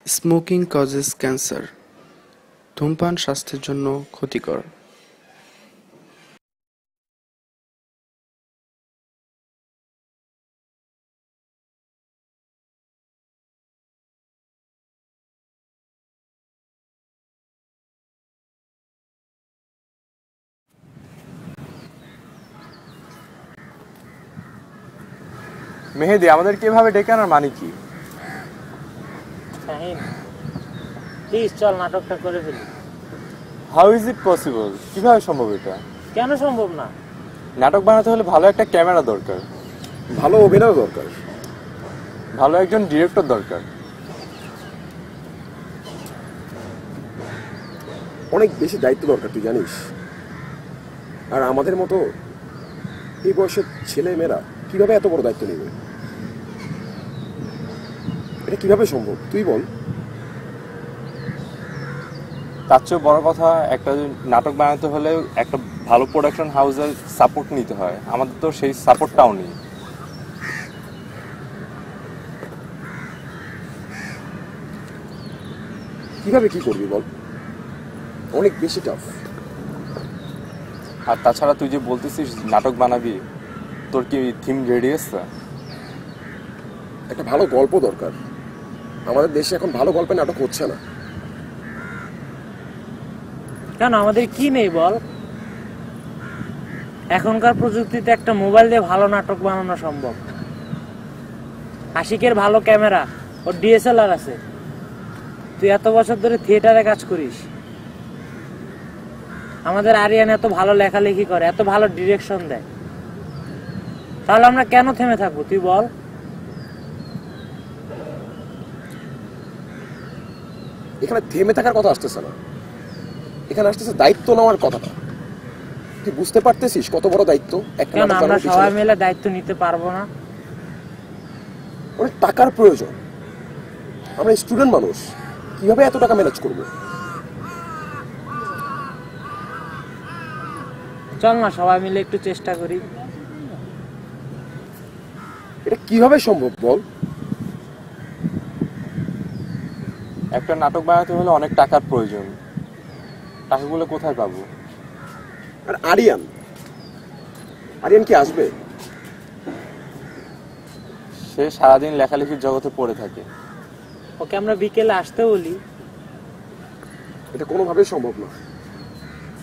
Smoking causes cancer. ধূমপান স্বাস্থ্যের জন্য ক্ষতিকর। মেহেদি, আমাদেরকে এভাবে ডেকে আনার মানে কি? শাহিন, প্লিজ চল নাটকটা করে ফেলি। How is it possible? কিভাবে সম্ভব এটা? কেন সম্ভব না? নাটক বানাতে হলে ভালো একটা ক্যামেরা দরকার, ভালো অভিনয় দরকার, ভালো একজন ডিরেক্টর দরকার। অনেক বেশি দায়িত্ব দরকার, তুই জানিস। আর আমাদের মতো এই বয়সের ছেলে মেয়েরা কিভাবে এত বড় দায়িত্ব নেবে? এটা কিভাবে সম্ভব তুই বল। তার চেয়েও বড় কথা, একটা নাটক বানাতে হলে একটা ভালো প্রোডাকশন হাউসের সাপোর্ট নিতে হয়। আমাদের তো সেই সাপোর্টটাও নেই। কিভাবে কি করবি বল, অনেক বেশি টাফ। আর তাছাড়া তুই যে বলতেছিস নাটক বানাবি, তোর কি থিম রেডি আছে? একটা ভালো গল্প দরকার। আমাদের দেশে এখন ভালো গল্পের নাটক হচ্ছে না। কেন আমাদের কি নেই বল? এখনকার প্রযুক্তিতে একটা মোবাইল দিয়ে ভালো নাটক বানানো সম্ভব। আশিকের ভালো ক্যামেরা ও ডিএসএলআর আছে। তুই এত বছর ধরে থিয়েটারে কাজ করিস। আমাদের আরিয়ান এত ভালো লেখালেখি করে, এত ভালো ডিরেকশন দেয়। তাহলে আমরা কেন থেমে থাকবো তুই বল? এখানে থেমে থাকার কথা আসতেছে না, এখানে আসতেছে দায়িত্ব নেওয়ার কথাটা। তুই বুঝতে পারতেছিস কত বড় দায়িত্ব একটা কেন নাটক আমরা বানানোর সবাই পিছনে? মিলে দায়িত্ব নিতে পারবো না? অনেক টাকার প্রয়োজন। আমরা স্টুডেন্ট মানুষ, কিভাবে এত টাকা ম্যানেজ করবো? চল না সবাই মিলে একটু চেষ্টা করি। এটা কিভাবে সম্ভব বল? একটা নাটক বানাতে হলে অনেক টাকার প্রয়োজন। টাকাগুলো কোথায় পাবো? আর আরিয়ান, আরিয়ান কি আসবে? সে সারাদিন লেখালেখির জগতে পড়ে থাকে। ওকে আমরা বিকেলে আসতে বলি। এটা কোনোভাবেই সম্ভব না।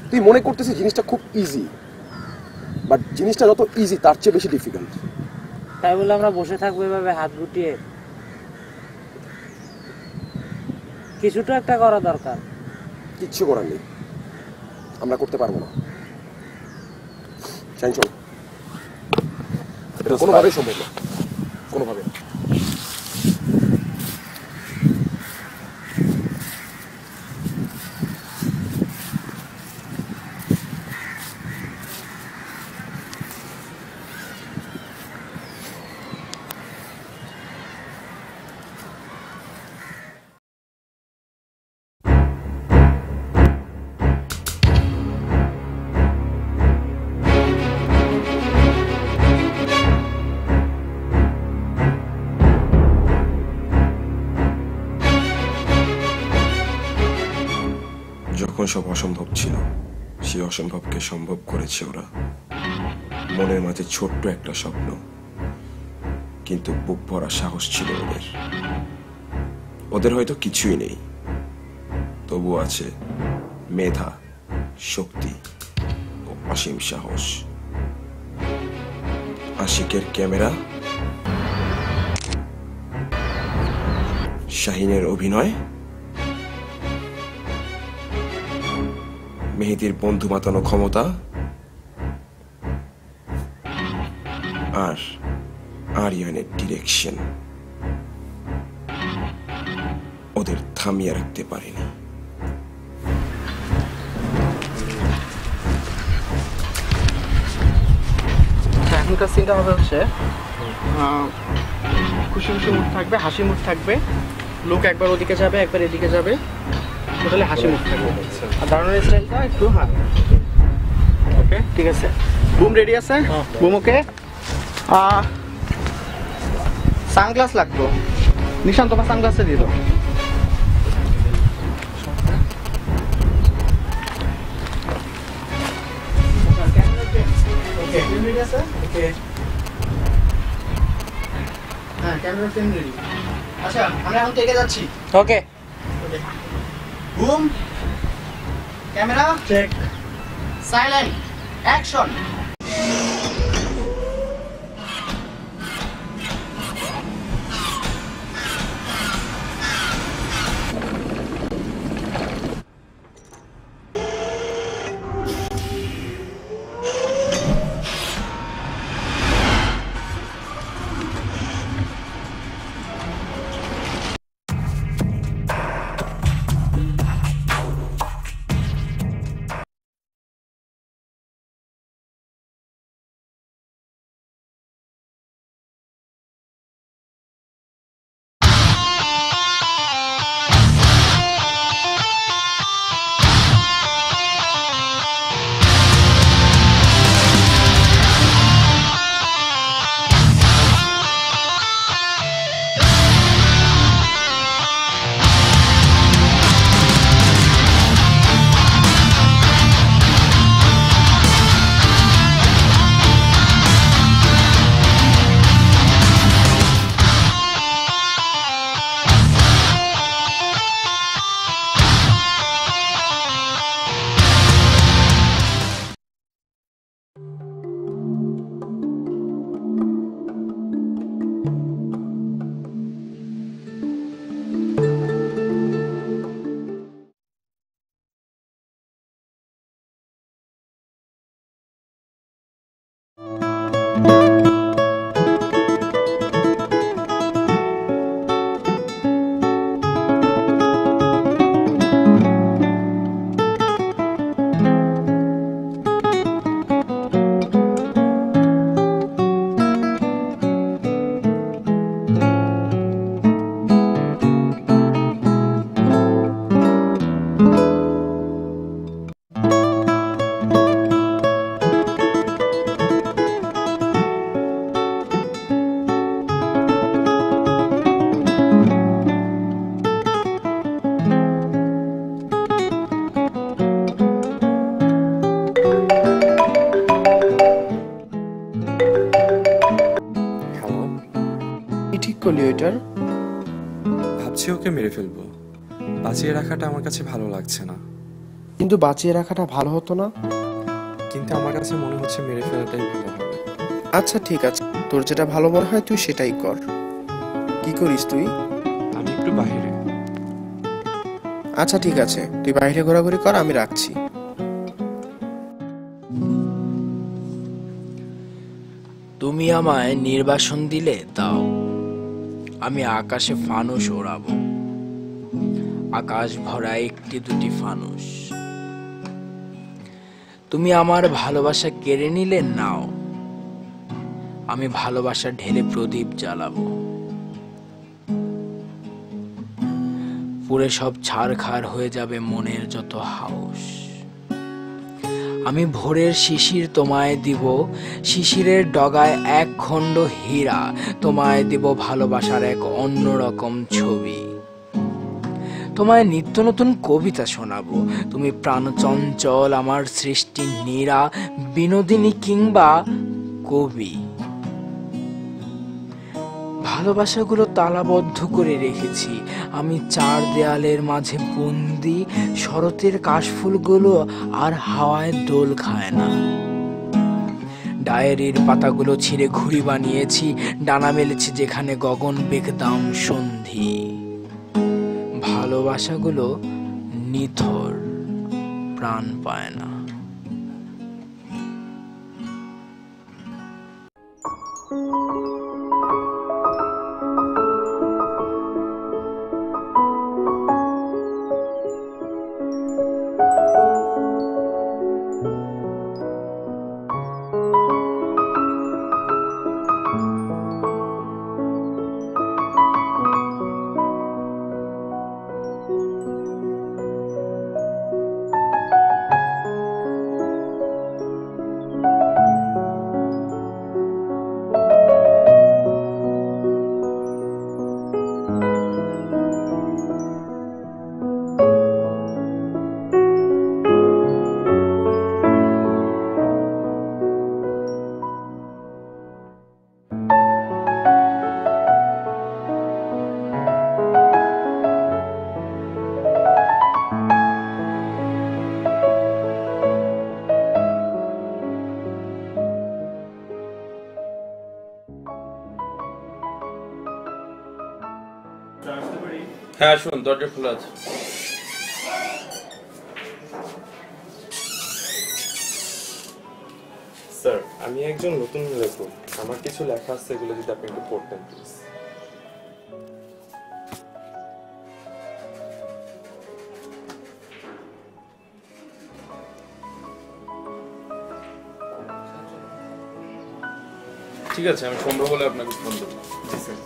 তুই মনে করতেছিস জিনিসটা খুব ইজি, বাট জিনিসটা যত ইজি তার চেয়ে বেশি ডিফিকাল্ট। তাই বলে আমরা বসে থাকবো এভাবে হাত গুটিয়ে? কিছুটা একটা করা দরকার। কিচ্ছু করার নেই, আমরা করতে পারবো না। চাই চল, এটা কোনোভাবেই সম্ভব না, কোনোভাবে। যখন সব অসম্ভব ছিল, সেই অসম্ভবকে সম্ভব করেছে ওরা। মনের মাঝে ছোট্ট একটা স্বপ্ন, কিন্তু বুক ভরা সাহস ছিল ওদের। ওদের হয়তো কিছুই নেই, তবু আছে মেধা, শক্তি ও অসীম সাহস। আশিকের ক্যামেরা, শাহিনের অভিনয়, মেহেদির বন্ধু মাতানো ক্ষমতা, আর আরিয়ানের ডিরেকশন ওদের থামিয়ে রাখতে পারেনি। এখনকার সিনটা হবে হচ্ছে খুশি খুশি মুখ থাকবে, হাসি মুখ থাকবে। লোক একবার ওদিকে যাবে, একবার এদিকে যাবে, টোটালি হাসি মুখ থাকবে। আর দাঁড়ানোর স্টাইলটা একটু ওকে, ঠিক আছে। বুম রেডি আছে? Boom okay. সানগ্লাস লাগতো, নিশান তোমার সানগ্লাসে দিল। Order frame ready. আচ্ছা আমরা এখন টেকে যাচ্ছি। Okay, boom, camera check, silent, action. Hello, কি ঠিক করলি ওইটার? ভাবছি ওকে মেরে ফেলবো। বাঁচিয়ে রাখাটা আমার কাছে ভালো লাগছে না, কিন্তু বাঁচিয়ে রাখাটা ভালো হতো না? কিন্তু আমার কাছে মনে হচ্ছে মেরে ফেলাটাই ভালো হবে। আচ্ছা ঠিক আছে, তোর যেটা ভালো মনে হয় তুই সেটাই কর। কি করিস তুই? আমি একটু বাইরে। আচ্ছা ঠিক আছে, তুই বাইরে ঘোরাঘুরি কর, আমি রাখছি। তুমি আমায় নির্বাসন দিলে দাও, আমি আকাশে ফানুস ওড়াবো, আকাশ ভরা একটি দুটি ফানুস। তুমি আমার ভালোবাসা কেড়ে নিলে নাও, আমি ভালোবাসা ঢেলে প্রদীপ জ্বালাবো, পুরে সব ছারখার হয়ে যাবে মনের যত হাউস। আমি ভোরের শিশির তোমায় দিব, শিশিরের ডগায় এক খণ্ড হীরা, তোমায় দিব ভালোবাসার এক অন্যরকম ছবি। তোমায় নিত্য নতুন কবিতা শোনাবো, তুমি প্রাণচঞ্চল আমার সৃষ্টি নীরা, বিনোদিনী কিংবা কবি। ভালোবাসাগুলো তালাবদ্ধ করে রেখেছি আমি চার দেয়ালের মাঝে বন্দি, শরতের কাশফুলগুলো আর হাওয়ায় দোল খায় না। ডায়েরির পাতাগুলো ছিঁড়ে ঘুড়ি বানিয়েছি, ডানা মেলেছি যেখানে গগন বেগদাম সন্ধি। ভালোবাসাগুলো নিথর, প্রাণ পায় না। হ্যাঁ শুন, দরজা খোলা আছে। স্যার, আমি একজন নতুন লেখক, আমার কিছু লেখা আছে, এগুলো যদি আপনি একটু পড়তেন প্লিজ। ঠিক আছে, আমি সম্ভব হলে আপনাকে ফোন দেবো। জি স্যার।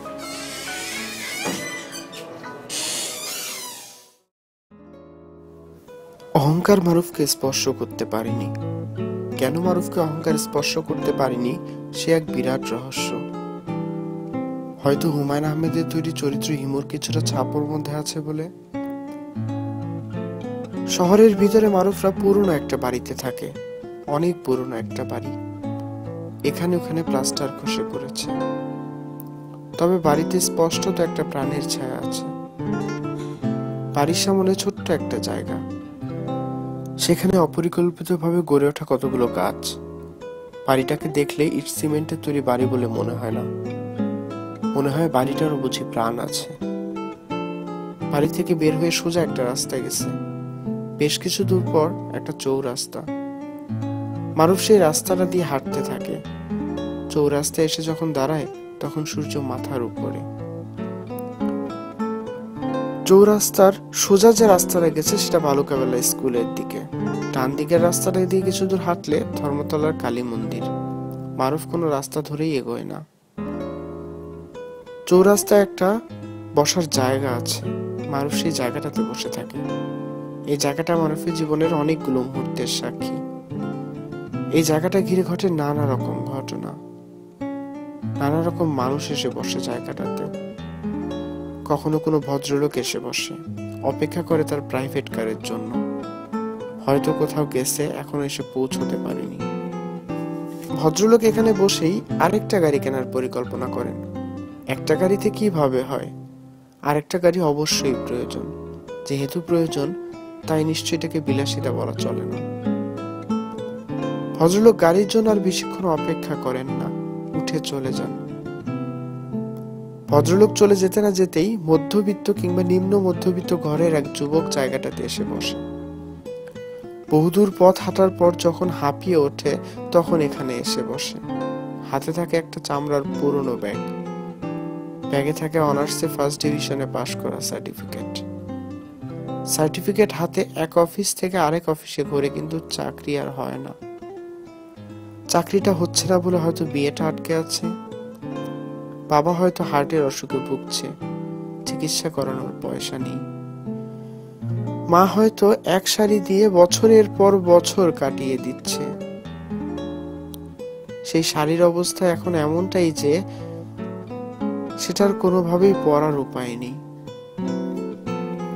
অহংকার মারুফকে স্পর্শ করতে পারেনি। কেন মারুফকে অহংকার স্পর্শ করতে পারেনি সে এক বিরাট রহস্য। হয়তো হুমায়ুন আহমেদের তৈরি চরিত্র হিমুর কিছুটা ছাপোর মধ্যে আছে বলে। শহরের ভিতরে মারুফরা পুরনো একটা বাড়িতে থাকে, অনেক পুরনো একটা বাড়ি। এখানে ওখানে প্লাস্টার খসে পড়েছে, তবে বাড়িতে স্পষ্টত একটা প্রাণের ছায়া আছে। বাড়ির সামনে ছোট্ট একটা জায়গা, সেখানে অপরিকল্পিতভাবে গড়ে ওঠা কতগুলো গাছ। বাড়িটাকে দেখলে ইট সিমেন্টের তৈরি বাড়ি বলে মনে হয় না, মনে হয় বাড়িটারও বুঝি প্রাণ আছে। বাড়ি থেকে বের হয়ে সোজা একটা রাস্তা গেছে, বেশ কিছু দূর পর একটা চৌরাস্তা। মারুফ সেই রাস্তাটা দিয়ে হাঁটতে থাকে। চৌরাস্তায় এসে যখন দাঁড়ায় তখন সূর্য মাথার উপরে। চৌরাস্তার সোজা যে রাস্তাটা গেছে সেটা বালুকাবেলা স্কুলের দিকে। ডান দিকের রাস্তাটা দিয়ে কিছু দূর হাঁটলে ধর্মতলার কালী মন্দির। মারুফ কোনো রাস্তা ধরেই এগোয় না। চৌরাস্তায় একটা বসার জায়গা আছে, মারুফ সেই জায়গাটাতে বসে থাকে। এই জায়গাটা মারুফের জীবনের অনেকগুলো মুহূর্তের সাক্ষী। এই জায়গাটা ঘিরে ঘটে নানা রকম ঘটনা, নানা রকম মানুষ এসে বসে জায়গাটাতে। কখনো কোনো ভদ্রলোক এসে বসে, অপেক্ষা করে তার প্রাইভেট কারের জন্য। হয়তো কোথাও গেছে, এখনো এসে পৌঁছতে পারেনি। ভদ্রলোক এখানে বসেই আরেকটা গাড়ি কেনার পরিকল্পনা করেন। একটা গাড়িতে কিভাবে হয়, আরেকটা গাড়ি অবশ্যই প্রয়োজন। যেহেতু প্রয়োজন, তাই নিশ্চয়ই এটাকে বিলাসিতা বলা চলে না। ভদ্রলোক গাড়ির জন্য আর বেশিক্ষণ অপেক্ষা করেন না, উঠে চলে যান। ভদ্রলোক চলে যেতে না যেতেই মধ্যবিত্ত কিংবা নিম্ন মধ্যবিত্ত ঘরের এক যুবক জায়গাটাতে এসে বসে। বহুদূর পথ হাঁটার পর যখন হাঁপিয়ে ওঠে তখন এখানে এসে বসে। হাতে থাকে একটা চামড়ার পুরনো ব্যাগ। ব্যাগে থাকে অনার্সে ফার্স্ট ডিভিশনে পাশ করা সার্টিফিকেট। সার্টিফিকেট হাতে এক অফিস থেকে আরেক অফিসে ঘুরে, কিন্তু চাকরি আর হয় না। চাকরিটা হচ্ছে না বলে হয়তো বিয়েটা আটকে আছে। বাবা হয়তো হার্টের অসুখে ভুগছে, চিকিৎসা করানোর পয়সা নেই। মা হয়তো এক শাড়ি দিয়ে বছরের পর বছর কাটিয়ে দিচ্ছে। সেই শাড়ির অবস্থা এখন এমনটাই যে সেটার কোনোভাবেই পরার উপায় নেই।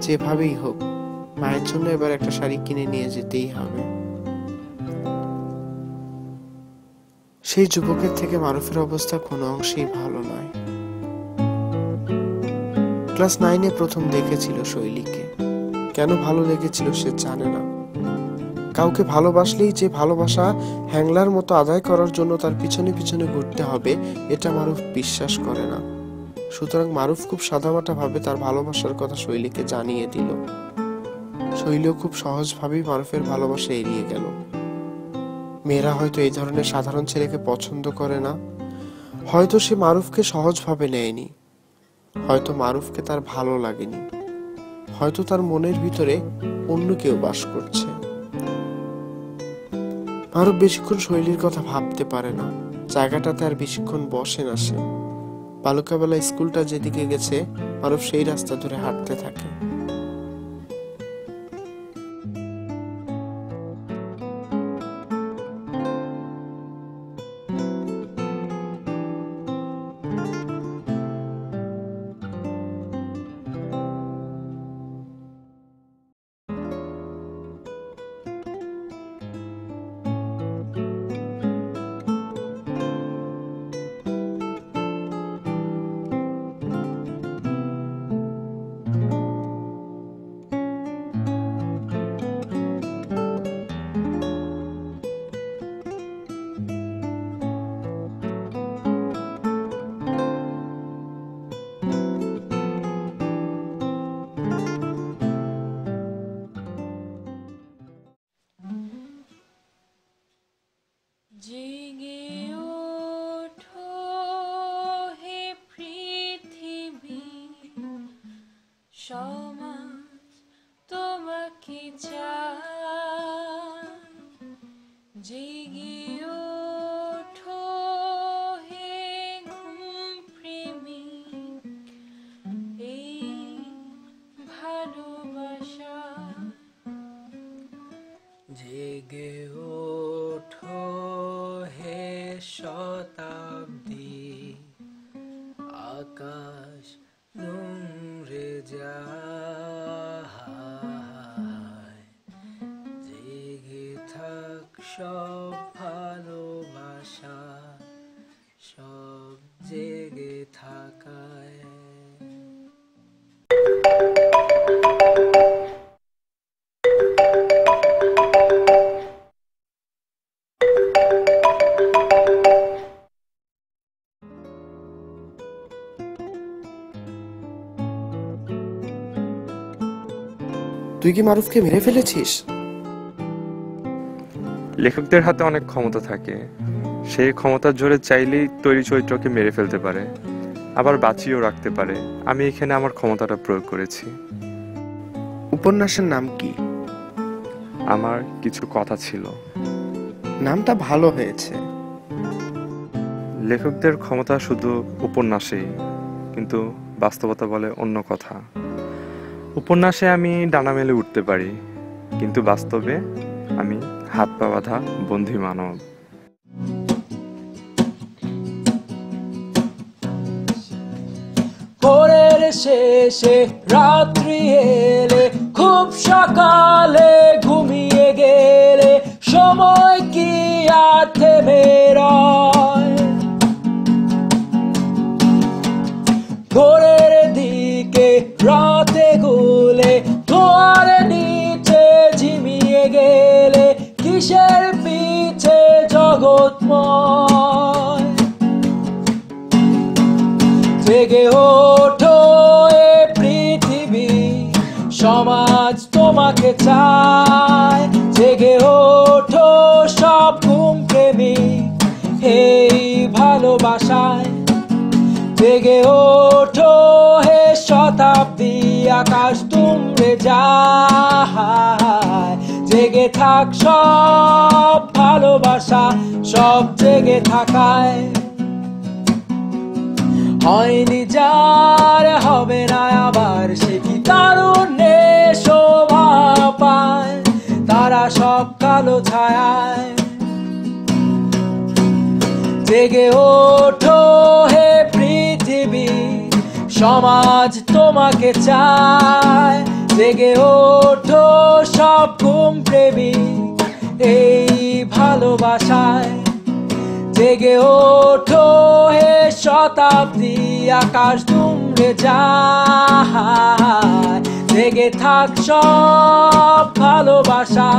যেভাবেই হোক মায়ের জন্য এবার একটা শাড়ি কিনে নিয়ে যেতেই হবে। সেই যুবকের থেকে মারুফের অবস্থা কোনো অংশেই ভালো নয়। ক্লাস 9-এ প্রথম দেখেছিল শৈলীকে। কেন ভালো লেগেছিল সে জানে না। কাউকে ভালোবাসলেই যে ভালোবাসা হ্যাংলার মতো আদায় করার জন্য তার পিছনে পিছনে ঘুরতে হবে, এটা মারুফ বিশ্বাস করে না। সুতরাং মারুফ খুব সাদামাটা ভাবে তার ভালোবাসার কথা শৈলীকে জানিয়ে দিল। শৈলীও খুব সহজভাবেই মারুফের ভালোবাসা এড়িয়ে গেল। মেয়েরা হয়তো এই ধরনের সাধারণ ছেলেকে পছন্দ করে না। হয়তো সে মারুফকে সহজভাবে নেয়নি, হয়তো মারুফকে তার ভালো লাগেনি, হয়তো তার মনের ভিতরে অন্য কেউ বাস করছে। মারুফ বেশিক্ষণ শৈলীর কথা ভাবতে পারে না। জায়গাটাতে আর বেশিক্ষণ বসে না সে। বালুকাবেলা স্কুলটা যেদিকে গেছে মারুফ সেই রাস্তা ধরে হাঁটতে থাকে। কি চান জেগে ওঠো হে ঘুম প্রেমিক এই ভালোবাসা জেগে ওঠো হে শতাব্দী আকাশ নুরে যায় জেগে থাক সব ভালোবাসা সব জেগে থাকায় তুই কি মারুফকে মেরে ফেলেছিস? লেখকদের হাতে অনেক ক্ষমতা থাকে, সেই ক্ষমতার জোরে চাইলেই তৈরি চরিত্রকে মেরে ফেলতে পারে, আবার বাঁচিয়েও রাখতে পারে। আমি এখানে আমার ক্ষমতাটা প্রয়োগ করেছি। উপন্যাসের নাম কি? আমার কিছু কথা ছিল। নামটা ভালো হয়েছে। লেখকদের ক্ষমতা শুধু উপন্যাসেই, কিন্তু বাস্তবতা বলে অন্য কথা। উপন্যাসে আমি ডানা মেলে উঠতে পারি, কিন্তু বাস্তবে আমি হাত পা বাঁধা বন্দী মানব। ভোরের শেষে রাত্রি এলে খুব সকালে ঘুমিয়ে গেলে সময় কি আর থেমে রয় ভোরের দিকে রাতে গুলে ধোয়ার নিচে ঝিমিয়ে গেলে কিসের পিছে জগৎময় জেগে ওঠো এ পৃথিবী সমাজ তোমাকে চায় জেগে ওঠো সব ঘুম প্রেমিক এই ভালোবাসায় জেগে ওঠো হে শতাব্দী আকাশ তুমড়ে যায় জেগে থাক সব ভালোবাসা সব জেগে থাকায় হয়নি যার হবে না আবার সে কি তারুণ্যে শোভা পায় তারা সব কালো ছায়ায় জেগে ওঠো হে পৃথিবী সমাজ তোমাকে চায় জেগে ওঠো সব ঘুম প্রেমী এই ভালোবাসায় জেগে ওঠো হে শতাব্দী আকাশ তুমড়ে যায় জেগে থাক সব ভালোবাসা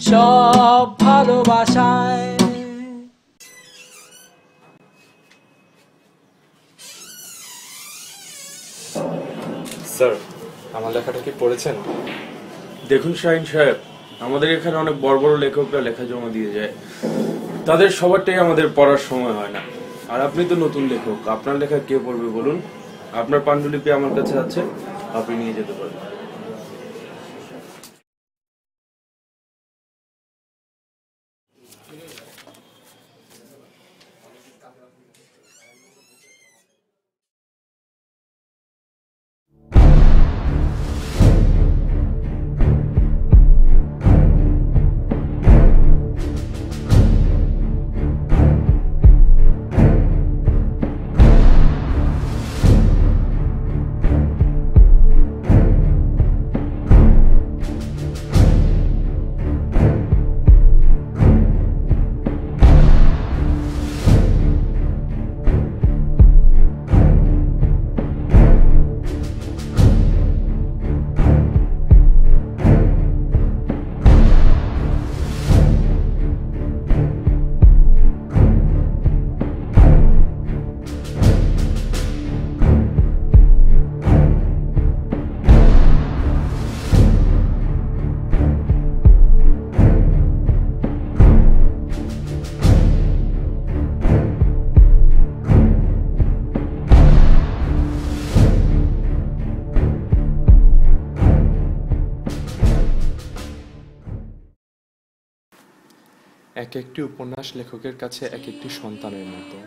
সব ভালোবাসায় স্যার, আমার লেখাটা কি পড়েছেন? দেখুন শাহিন সাহেব, আমাদের এখানে অনেক বড় বড় লেখকরা লেখা জমা দিয়ে যায়, তাদের সবারটাই আমাদের পড়ার সময় হয় না। আর আপনি তো নতুন লেখক, আপনার লেখা কে পড়বে বলুন? আপনার পাণ্ডুলিপি আমার কাছে আছে, আপনি নিয়ে যেতে পারেন। এক একটি উপন্যাস লেখকের কাছে এক একটি সন্তানের মতো।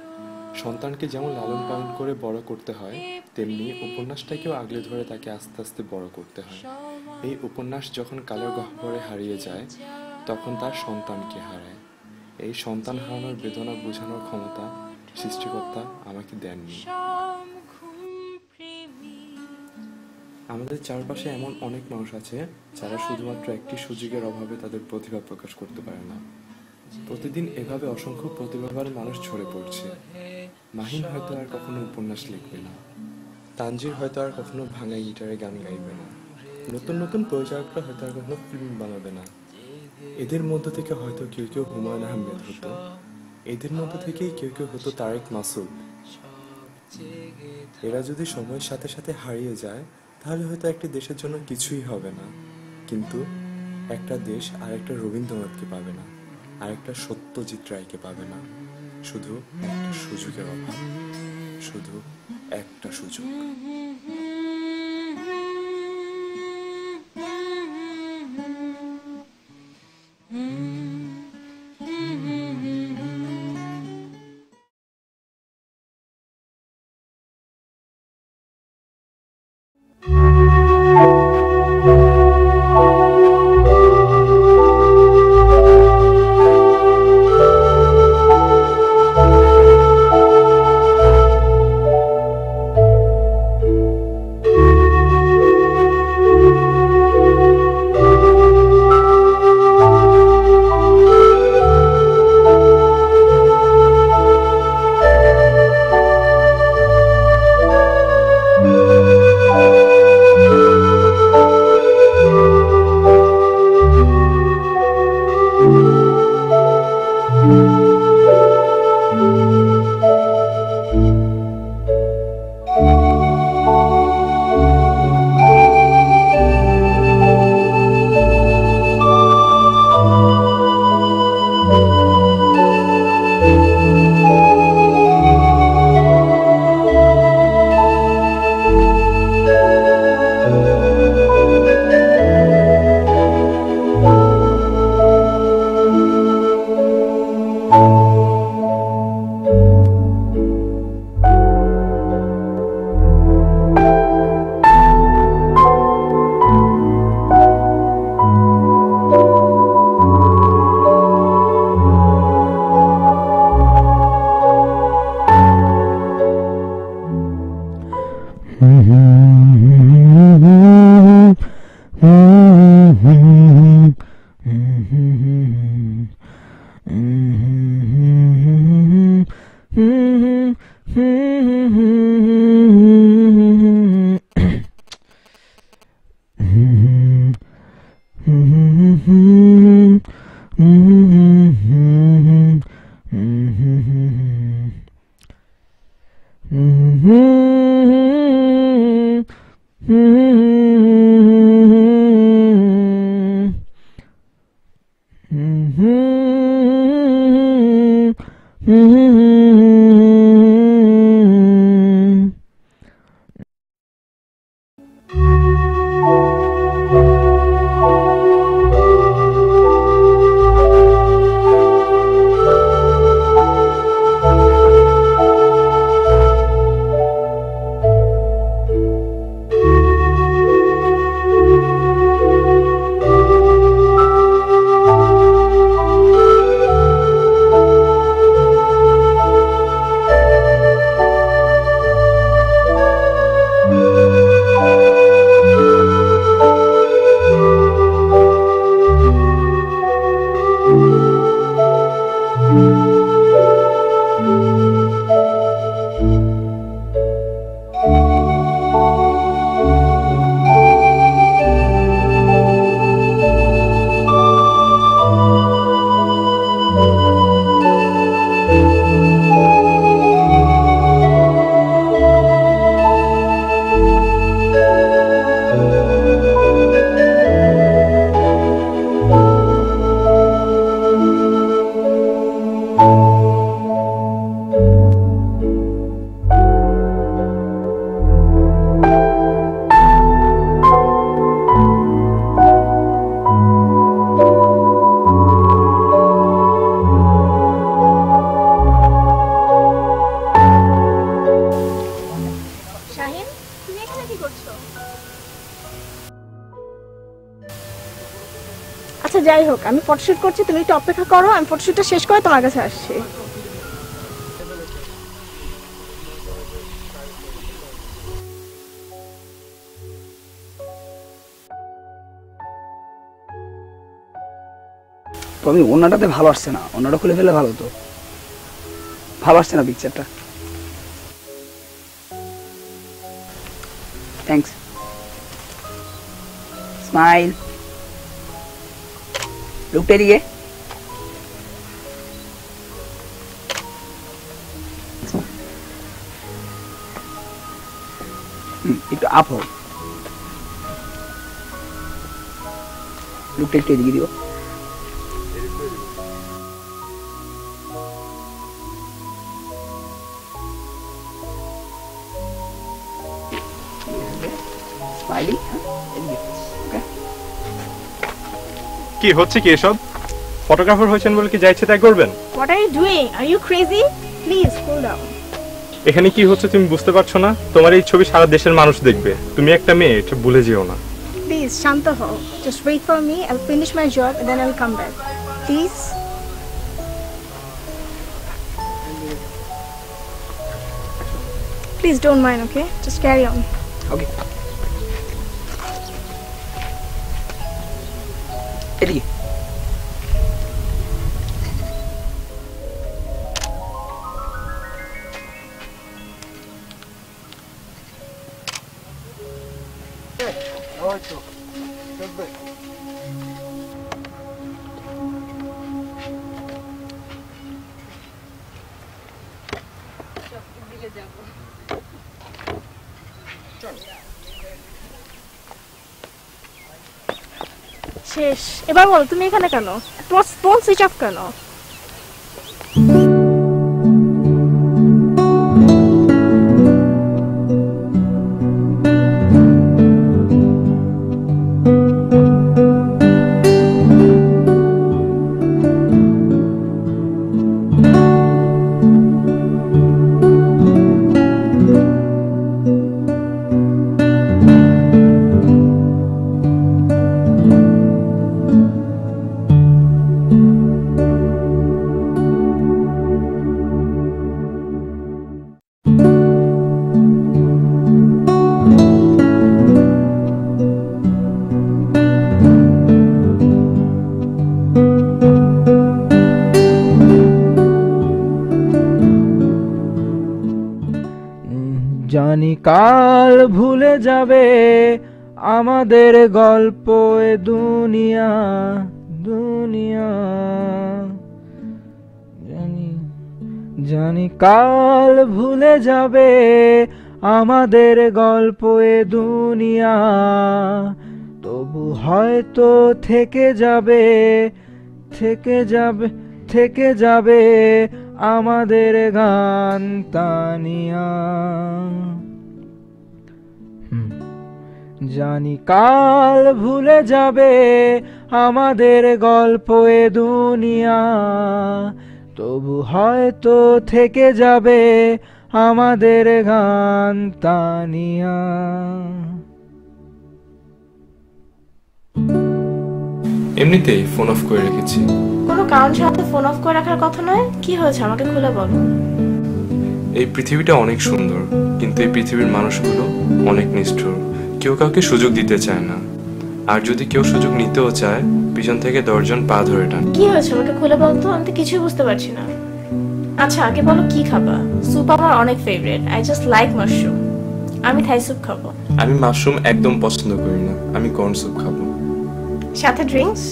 সন্তানকে যেমন লালন পালন করে বড় করতে হয়, তেমনি উপন্যাসটাকেও আগলে ধরে তাকে আস্তে আস্তে বড় করতে হয়। এই উপন্যাস যখন কালের গহ্বরে হারিয়ে যায়, তখন তার সন্তানকে হারায়। এই সন্তান হারানোর বেদনা বোঝানোর ক্ষমতা সৃষ্টিকর্তা আমাকে দেননি। আমাদের চারপাশে এমন অনেক মানুষ আছে যারা শুধুমাত্র একটি সুযোগের অভাবে তাদের প্রতিভা প্রকাশ করতে পারে না। প্রতিদিন এভাবে অসংখ্য প্রতিভাবান মানুষ ঝরে পড়ছে। মাহিন হয়তো আর কখনো উপন্যাস লিখবে না, তানজির হয়তো আর কখনো ভাঙা গিটারে গান গাইবে না, নতুন নতুন পরিচালকরা হয়তো আর কখনো ফিল্ম বানাবে না। এদের মধ্য থেকে হয়তো কেউ কেউ হুমায়ুন আহমেদ হতো, এদের মধ্য থেকেই কেউ কেউ হতো তারেক মাসুদ। এরা যদি সময়ের সাথে সাথে হারিয়ে যায়, তাহলে হয়তো একটা দেশের জন্য কিছুই হবে না। কিন্তু একটা দেশ আর একটা রবীন্দ্রনাথকে পাবে না, আর একটা সত্যজিৎ রায়কে পাবে না। শুধু একটা সুযোগের অভাব, শুধু একটা সুযোগ। আচ্ছা যাই হোক, আমি ফটোশুট করছি, তুমি একটু অপেক্ষা করো, আমি ফটোশুটটা শেষ করে তোমার কাছে আসছি। তবে ওনাটাতে ভালো আসছে না, ওনাটা খুলে ফেলে ভালো তো, ভালো আসছে না পিকচারটা। থ্যাঙ্কস। স্মাইল। লুকটা এদিকে। একটু আপ হোক, লুকটা একটু এদিকে দিও। কি হচ্ছে কি এসব? ফটোগ্রাফার হয়েছেন বলে কি যা ইচ্ছে তাই করবেন? What are you doing? Are you crazy? Please cool down. এখানে কি হচ্ছে তুমি বুঝতে পারছো না? তোমার এই ছবি সারা দেশের মানুষ দেখবে, তুমি একটা মেয়ে, এটা ভুলে যেও না। Please শান্ত হও, just wait for me, I'll finish my job and then I'll come back. Please. Please don't mind, okay? Just carry on. Okay. এদিকে। শেষ। এবার বলো তুমি এখানে কেন? তোমার ফোন সুইচ অফ কেন? জানি কাল ভুলে যাবে আমাদের গল্প এ দুনিয়া দুনিয়া, জানি কাল ভুলে যাবে আমাদের গল্প এ দুনিয়া, তবু হয়তো থেকে যাবে থেকে যাবে আমাদের গান তানিয়া। জানি কাল ভুলে যাবে আমাদের গল্প এ দুনিয়া, তবু হয়তো থেকে যাবে আমাদের গান তানিয়া। এমনিতেই ফোন অফ করে রেখেছি। কোনো কারণ ছাড়া তো ফোন অফ করে রাখার কথা নয়। কি হয়েছে আমাকে খুলে বলো। এই পৃথিবীটা অনেক সুন্দর, কিন্তু এই পৃথিবীর মানুষগুলো অনেক নিষ্ঠুর। কেউ কাউকে সুযোগ দিতে চায় না, আর যদি কেউ সুযোগ নিতেও চায় পিছন থেকে 10 জন পা ধরে টান। কি হয়েছে আমাকে খুলে বলো তো, আমি তো কিছুই বুঝতে পারছি না। আচ্ছা আগে বলো কি খাবা? স্যুপ আমার অনেক favourite, I just like mushroom. আমি থাই স্যুপ খাবো। আমি মাশরুম একদম পছন্দ করি না, আমি কর্ন স্যুপ খাবো। সাথে ড্রিঙ্কস?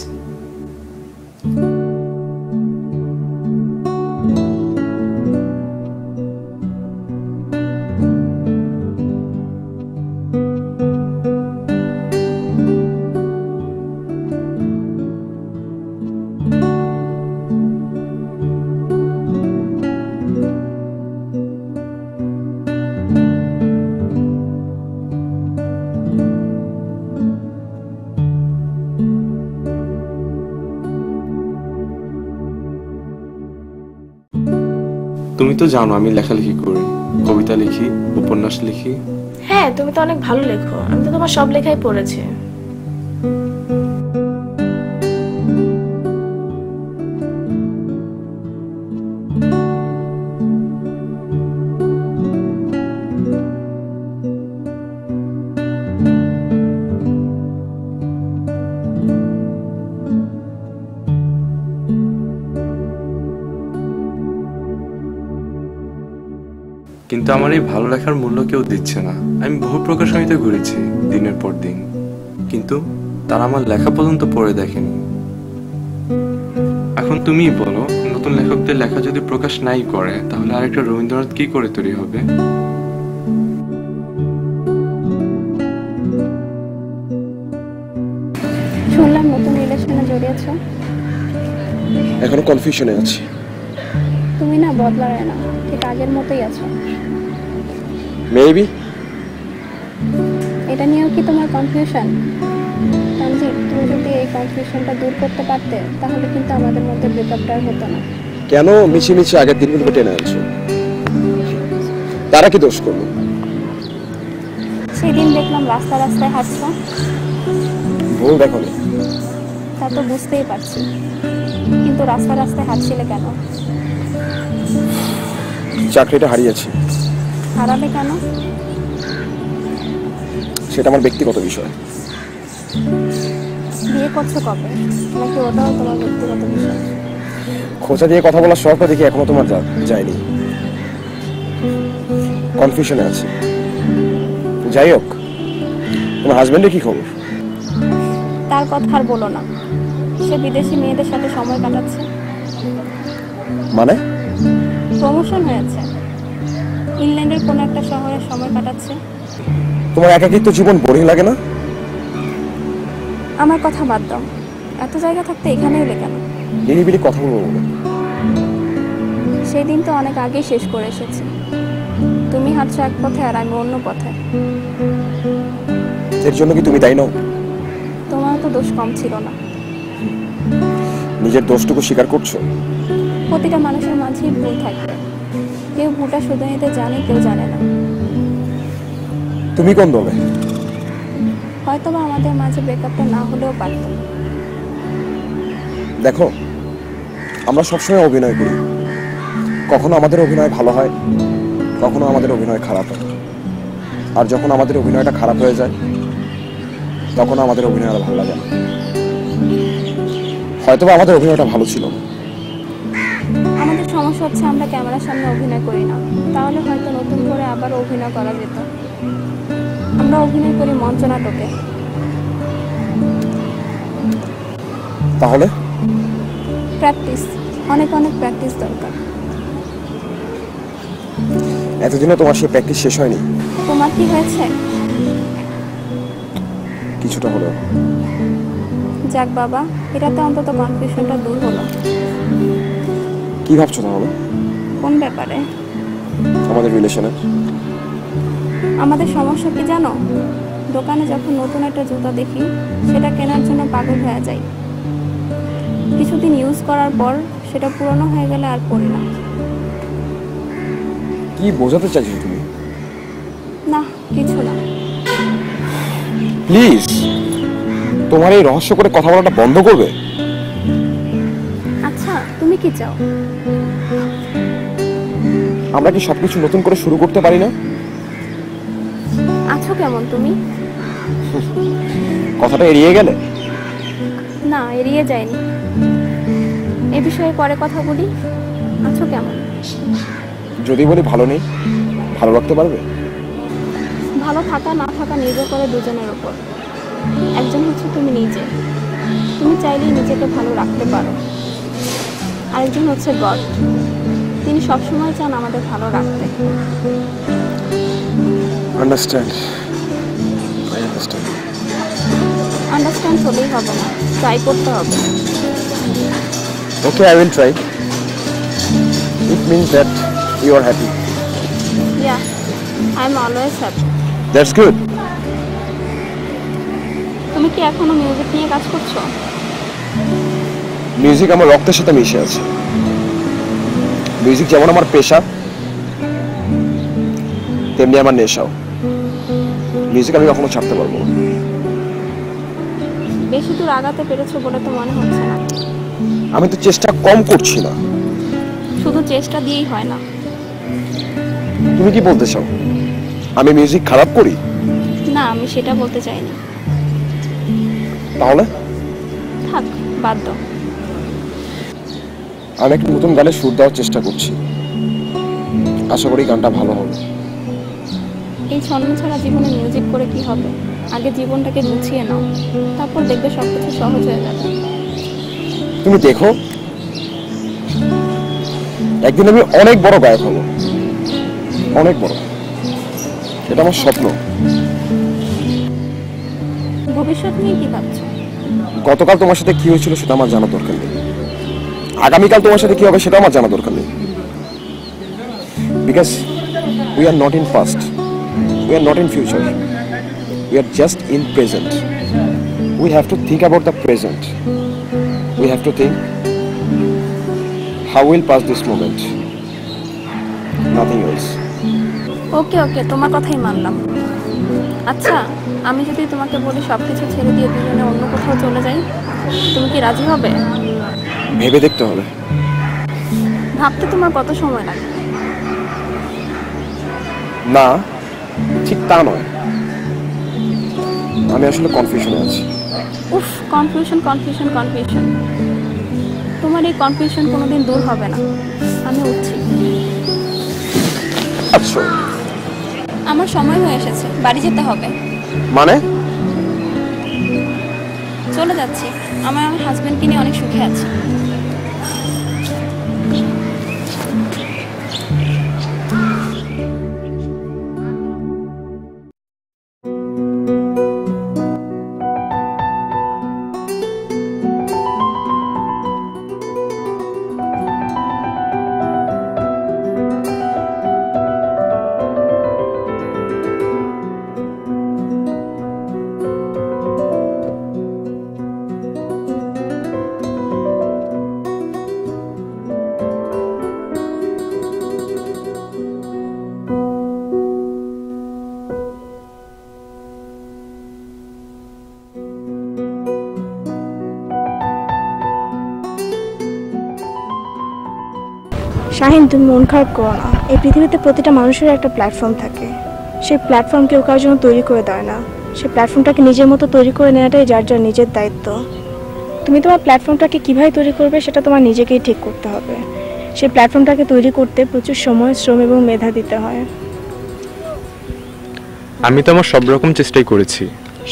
তুমি তো জানো আমি লেখালেখি করি, কবিতা লিখি, উপন্যাস লিখি। হ্যাঁ তুমি তো অনেক ভালো লেখো, আমি তো তোমার সব লেখাই পড়েছি। কিন্তু আমার এই ভালো লেখার মূল্য কেউ দিচ্ছে না। আমি বহু প্রকাশনীতে ঘুরেছি দিনের পর দিন, কিন্তু তারা আমার লেখা পর্যন্ত পড়ে দেখেনি। এখন তুমিই বলো, নতুন লেখকদের লেখা যদি প্রকাশ নাই করে তাহলে আরেকটা রবীন্দ্রনাথ কি করে তৈরি হবে? শুনলাম নতুন রিলেশনে জড়িয়েছো। এখনো কনফিউশনে আছি। তুমি না বদলারে না, ঠিক আগের মতোই আছো। মেবি। এটা নিয়েও কি তোমার কনফিউশন? তানজিদ, তুমি যদি এই কনফিউশনটা দূর করতে পারতে তাহলে কিন্তু আমাদের মধ্যে ব্রেকআপটা আর হতো না। কেন মিছিমিছি আগের দিনগুলো টেনে আনছো? তারা কি দোষ করলো? সেদিন দেখলাম রাস্তায় রাস্তায় হাঁটছো। ভুল দেখো নি? তা তো বুঝতেই পারছি, কিন্তু রাস্তায় রাস্তায় হাঁটছিলে কেন? চাকরিটা হারিয়েছি। হারালে কেন? সেটা আমার ব্যক্তিগত বিষয়। বিয়ে করছো কবে, নাকি ওটাও তোমার ব্যক্তিগত বিষয়? খোঁচা দিয়ে কথা বলার শখটা দেখি এখনো তোমার যায়নি। কনফিউশনে আছি। যাই হোক, তোমার হাজবেন্ডের কি খবর? তার কথা আর বলো না, সে বিদেশি মেয়েদের সাথে সময় কাটাচ্ছে। মানে? প্রমোশন হয়েছে, ইংল্যান্ডের কোনো একটা শহরে সময় কাটাচ্ছে। তোমার একাকিত্ব জীবন বোরিং লাগে না? আমার কথা বাদ দাও, এত জায়গা থাকতে এখানে এলে কেন? নিরিবিলি কথা বলবো বলে। সেই দিন তো অনেক আগেই শেষ করে এসেছি। তুমি হাঁটছো এক পথে আর আমি অন্য পথে। এর জন্য কি তুমি দায়ী নও? তোমার তো দোষ কম ছিল না। নিজের দোষটুকু স্বীকার করছো? প্রতিটা মানুষের মাঝেই ভুল থাকে, কেউ ভুলটা শুধরে নিতে জানে, কেউ জানে না। তুমি কোন দলে? হয়তোবা আমাদের মাঝে ব্রেকআপটা না হলেও পারত। দেখো, আমরা সবসময় অভিনয় করি। কখনো আমাদের অভিনয় ভালো হয়, কখনো আমাদের অভিনয় খারাপ হয়। আর যখন আমাদের অভিনয়টা খারাপ হয়ে যায় তখন আমাদের অভিনয় আর ভালো লাগে না। হয়তোবা আমাদের অভিনয়টা ভালো ছিল। আমাদের সমস্যা হচ্ছে আমরা ক্যামেরার সামনে অভিনয় করি না, তাহলে হয়তো নতুন করে আবার অভিনয় করা যেত। আমরা অভিনয় করি মঞ্চ নাটকে। তাহলে প্র্যাকটিস, অনেক অনেক প্র্যাকটিস দরকার। এতদিনে তোমার সেই প্র্যাকটিস শেষ হয়নি? তোমার কি হয়েছে? কিছুটা হলেও। যাক বাবা, এটাতে অন্তত কনফিউশনটা দূর হলো। কি ভাবছো তাহলে? কোন ব্যাপারে? আমাদের রিলেশনের। আমাদের সমস্যা কি জানো? দোকানে যখন নতুন একটা জুতা দেখি সেটা কেনার জন্য পাগল হয়ে যাই। কিছুদিন ইউজ করার পর সেটা পুরনো হয়ে গেলে আর পরি না। কি বোঝাতে চাইছো তুমি? না, কিছু না। প্লিজ, তোমার এই রহস্য করে কথা বলাটা বন্ধ করবে? আচ্ছা, তুমি কি চাও? আমরা কি সবকিছু নতুন করে শুরু করতে পারি না? আছো কেমন তুমি? কথাটা এড়িয়ে গেলে? না, এড়িয়ে যায়নি। এ বিষয়ে পরে কথা বলি। আছো কেমন? যদি বলি ভালো নেই, ভালো রাখতে পারবে? ভালো থাকা না থাকা নির্ভর করে দুজনের উপর। একজন হচ্ছে তুমি নিজে, তুমি চাইলেই নিজেকে ভালো রাখতে পারো। আরেকজন হচ্ছে গড, তিনি সবসময় চান আমাদের ভালো রাখতে। আন্ডারস্ট্যান্ড। I understand. আন্ডারস্ট্যান্ড হলেই হবে না, ট্রাই করতে হবে। Okay, I will try. It means that you are happy. Yeah, I am always happy. That's good. তুমি কি এখনো মিউজিক নিয়ে কাজ করছো? মিউজিক আমার রক্তের সাথে মিশে আছে। মিউজিক যেমন আমার পেশা, তেমনি আমার নেশাও। মিউজিক আমি কখনো ছাড়তে পারবো না। বেশি দূর আগাতে পেরেছো বলে তো মনে হচ্ছে না। আমি তো চেষ্টা কম করছি না। শুধু চেষ্টা দিয়েই হয় না। তুমি কি বলতে চাও আমি মিউজিক খারাপ করি? না, আমি সেটা বলতে চাইনি। তাহলে থাক, বাদ দাও। আমি একটা নতুন গানের সুর দেওয়ার চেষ্টা করছি। আশা করি গানটা ভালো হবে। এই ছন্ন ছাড়া জীবনে মিউজিক করে কি হবে? আগে জীবনটাকে গুছিয়ে নাও, তারপর দেখবে সব কিছু সহজ হয়ে যাবে। তুমি দেখো, একদিন আমি অনেক বড় গায়ক হব, অনেক বড়। এটা আমার স্বপ্ন। ভবিষ্যৎ নিয়ে কি ভাবছো? গতকাল তোমার সাথে কি হয়েছিল সেটা আমার জানা দরকার নেই, আগামীকাল তোমার সাথে কি হবে সেটা আমার জানা দরকার নেই। Because we are not in past, we are not in future, we are just in present. We have to think about the present. We have to think how we'll pass this moment, nothing else. ওকে ওকে, তোমার কথাই মানলাম। আচ্ছা, আমি যদি তোমাকে বলি সব কিছু ছেড়ে দিয়ে দুজনে অন্য কোথাও চলে যাই, তুমি কি রাজি হবে? ভেবে দেখতে হবে। ভাবতে তোমার কত সময় লাগে? না, ঠিক তা নয়, আমি আসলে কনফিউশনে আছি। উফ, কনফিউশন কনফিউশন কনফিউশন, তোমার এই কনফিউশন কোনোদিন দূর হবে না। আমি উঠছি। আচ্ছা, আমার সময় হয়ে এসেছে, বাড়ি যেতে হবে। মানে? চলে যাচ্ছি, আমার হাজবেন্ডকে নিয়ে অনেক সুখে আছি। শাহিন, তুমি মন খারাপ করো না। এই পৃথিবীতে প্রতিটা মানুষের একটা প্ল্যাটফর্ম থাকে, সেই প্ল্যাটফর্ম কেউ কারোর জন্য তৈরি করে দেয় না। সেই প্ল্যাটফর্মটাকে নিজের মতো তৈরি করে নেওয়াটাই যার যার নিজের দায়িত্ব। তুমি তোমার প্ল্যাটফর্মটাকে কীভাবে তৈরি করবে সেটা তোমার নিজেকেই ঠিক করতে হবে। সেই প্ল্যাটফর্মটাকে তৈরি করতে প্রচুর সময়, শ্রম এবং মেধা দিতে হয়। আমি তো আমার সব রকম চেষ্টাই করেছি।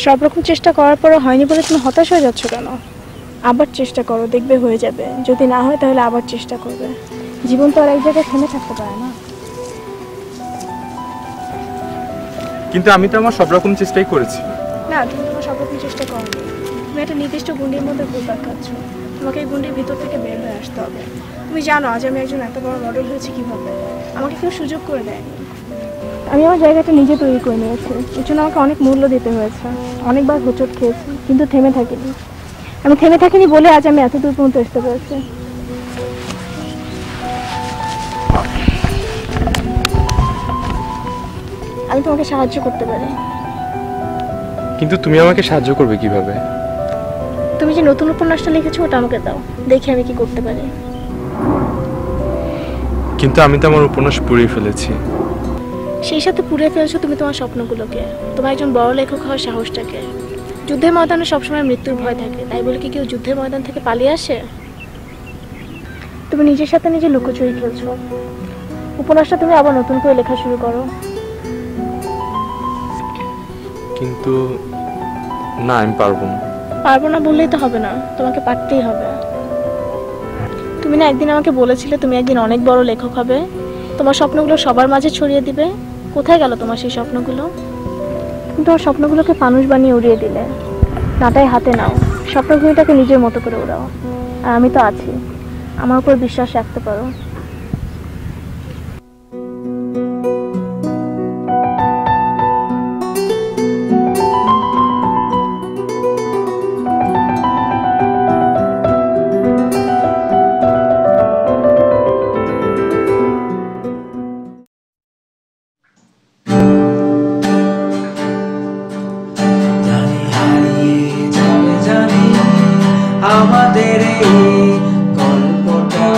সব রকম চেষ্টা করার পরও হয়নি বলে তুমি হতাশ হয়ে যাচ্ছ কেন? আবার চেষ্টা করো, দেখবে হয়ে যাবে। যদি না হয় তাহলে আবার চেষ্টা করবে। জীবন তো আর এক জায়গায় থেমে থাকতে পারে না। কিন্তু আমি তো আমার সব রকম চেষ্টাই করেছি। না, তুমি তোমার সব রকম চেষ্টা করোনি। তুমি একটা নির্দিষ্ট গুন্ডির মধ্যে ঘুরপাক খাচ্ছ। তোমাকে এই গুন্ডির ভিতর থেকে বের হয়ে আসতে হবে। তুমি জানো আজ আমি একজন এত বড় মডেল হয়েছি কীভাবে? আমাকে কেউ সুযোগ করে দেয়নি। আমি আমার জায়গাটা নিজে তৈরি করে নিয়েছি। এর জন্য আমাকে অনেক মূল্য দিতে হয়েছে, অনেকবার হোঁচট খেয়েছি, কিন্তু থেমে থাকিনি। আমি থেমে থাকিনি বলে আজ আমি এত দূর পর্যন্ত আসতে পেরেছি। আমি তোমাকে সাহায্য করতে পারি। কিন্তু তুমি আমাকে সাহায্য করবে কিভাবে? তুমি যে নতুন উপন্যাসটা লিখেছো ওটা আমাকে দাও, দেখি আমি কি করতে পারি। কিন্তু আমি তো আমার উপন্যাস পড়ে ফেলেছি। সেই সাথে পুড়ে ফেলছো তুমি তোমার স্বপ্নগুলোকে, তোমার একজন বড় লেখক হওয়ার সাহসটাকে। যুদ্ধের ময়দানে সবসময় মৃত্যুর ভয় থাকে, তাই বলে কি কেউ যুদ্ধের ময়দান থেকে পালিয়ে আসে? তুমি নিজের সাথে নিজে লুকোচুরি খেলছো। উপন্যাসটা তুমি আবার নতুন করে লেখা শুরু করো। কিন্তু না, আমি পারবো না। পারবো না বললেই তো হবে না, তোমাকে পারতেই হবে। তুমি না একদিন আমাকে বলেছিলে তুমি একদিন অনেক বড় লেখক হবে, তোমার স্বপ্নগুলো সবার মাঝে ছড়িয়ে দিবে। কোথায় গেল তোমার সেই স্বপ্নগুলো? তুমি তোমার স্বপ্নগুলোকে ফানুস বানিয়ে উড়িয়ে দিলে। নাটাই হাতে নাও, স্বপ্নগুলোটাকে নিজের মতো করে উড়াও। আর আমি তো আছি, আমার উপর বিশ্বাস রাখতে পারো। আমাদের এই গল্পটা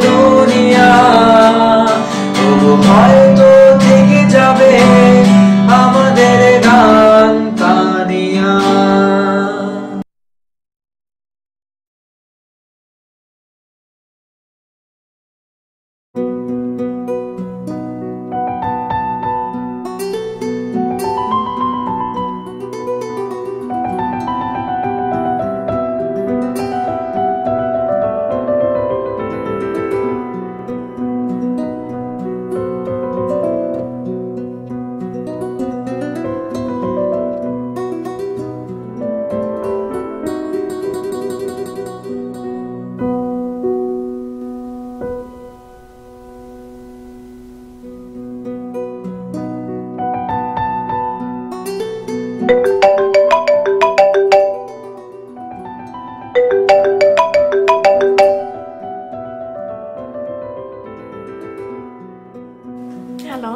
দুনিয়া, তবু হয়তো থেকে যাবে আমাদের গান তানিয়া। হ্যালো,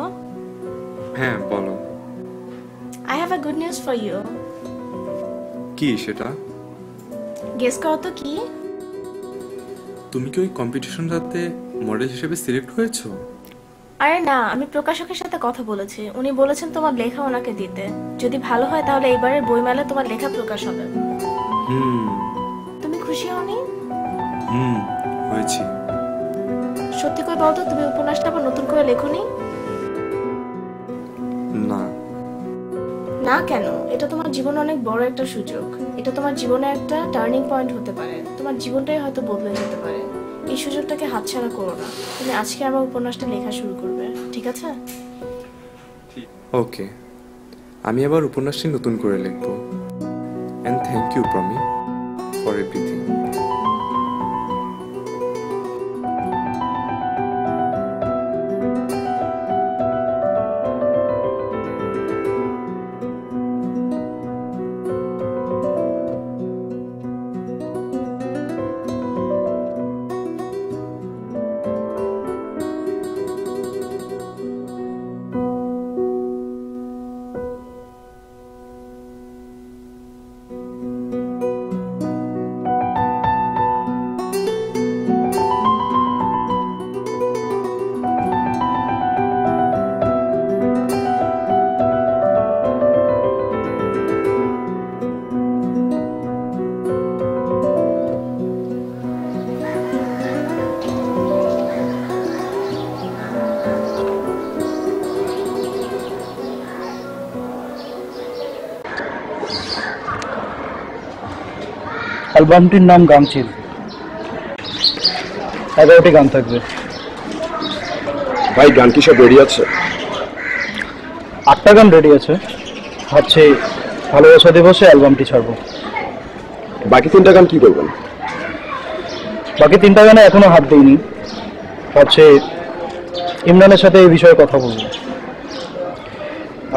হ্যাঁ বলো। I have a good news for you. কি সেটা? গেস করো তো কি? তুমি কি ওই কম্পিটিশনটাতে মডেল হিসেবে সিলেক্ট হয়েছো? আরে না, আমি প্রকাশকের সাথে কথা বলেছি। উনি বলেছেন তোমার লেখা ওনাকে দিতে। যদি ভালো হয় তাহলে এবারের বইমেলায় তোমার লেখা প্রকাশ হবে। তুমি খুশি হওনি? হয়েছি। সত্যি করে বলো তো, তুমি উপন্যাসটা আবার নতুন করে লেখোনি? না। না কেন? এটা তোমার জীবনে অনেক বড় একটা সুযোগ। এটা তোমার জীবনে একটা টার্নিং পয়েন্ট হতে পারে। তোমার জীবনটাই হয়তো বদলে যেতে পারে। এই সুযোগটাকে হাতছাড়া করো না। তুমি আজকে আমার উপন্যাসটা লেখা শুরু করবে, ঠিক আছে? ওকে, আমি আবার উপন্যাসটি নতুন করে লিখব। And thank you Promi for everything. অ্যালবামটির নাম গামচিল। 11টি গান থাকবে। ভাই গান কি সব রেডি আছে? 8টা গান রেডি আছে। ভাবছি ভালোবাসা দিবসে অ্যালবামটি ছাড়বো। বাকি 3টা গান কি করবেন? বাকি 3টা গানে এখনো হাত দিইনি। ভাবছি ইমরানের সাথে এই বিষয়ে কথা বলবো।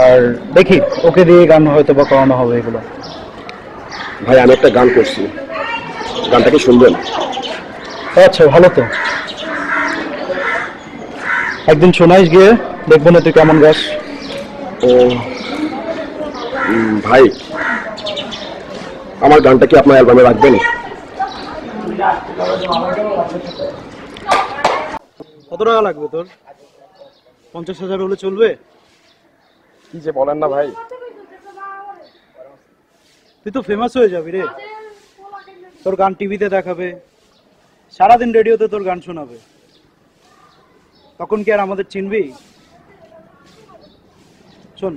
আর দেখি ওকে দিয়ে গান হয়তো বা করানো হবে এগুলো। ভাই আমি একটা গান করছি, গানটা কি শুনবেন? আচ্ছা ভালো তো, একদিন শোনাইস গিয়ে, দেখবো না তুই কেমন গাস। ও ভাই, আমার গানটা কি আপনার অ্যালবামে রাখবেন? কত টাকা লাগবে তোর? 50,000 হলে চলবে? কি যে বলেন না ভাই। তুই তো ফেমাস হয়ে যাবি রে। তোর গান টিভিতে দেখাবে, সারাদিন রেডিওতে তোর গান শোনাবে। তখন কি আর আমাদের চিনবি? শোন,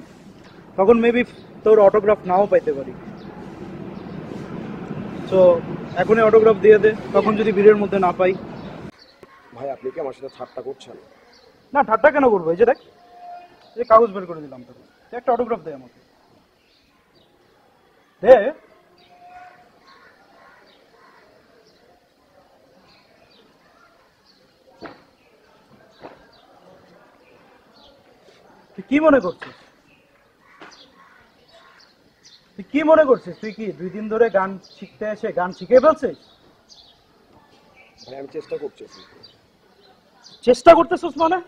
তখন মেবি তোর অটোগ্রাফ নাও পাইতে পারি। তো এখনই অটোগ্রাফ দিয়ে দে, তখন যদি ভিড়ের মধ্যে না পাই। ভাই আপনি কি আমার সাথে ঠাট্টা করছেন? না ঠাট্টা কেন করবো? এই যে দেখ, এই কাগজ বের করে দিলাম তোকে, একটা অটোগ্রাফ দে আমাকে, দে। তুই কি মনে করছিস? তুই কি মনে করছিস? তুই কি 2 দিন ধরে গান শিখতে এসে গান শিখে ফেলছিস? ভাই আমি চেষ্টা করছি। চেষ্টা করতেছিস মানে?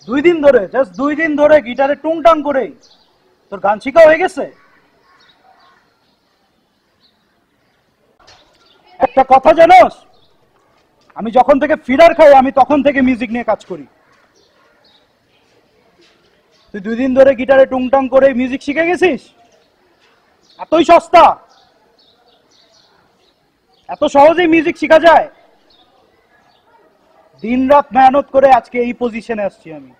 2 দিন ধরে, জাস্ট 2 দিন ধরে গিটারে টুংটাং করে তোর গান শিখা হয়ে গেছে? একটা কথা জানোস, আমি যখন থেকে ফিডার খাই আমি তখন থেকে মিউজিক নিয়ে কাজ করি। তুই 2 দিন ধরে গিটারে টুংটাং করে মিউজিক শিখে গেছিস? এতই সস্তা? এত সহজেই মিউজিক শেখা যায়? দিন রাত মেহনত করে আজকে এই পজিশনে আসছি আমি।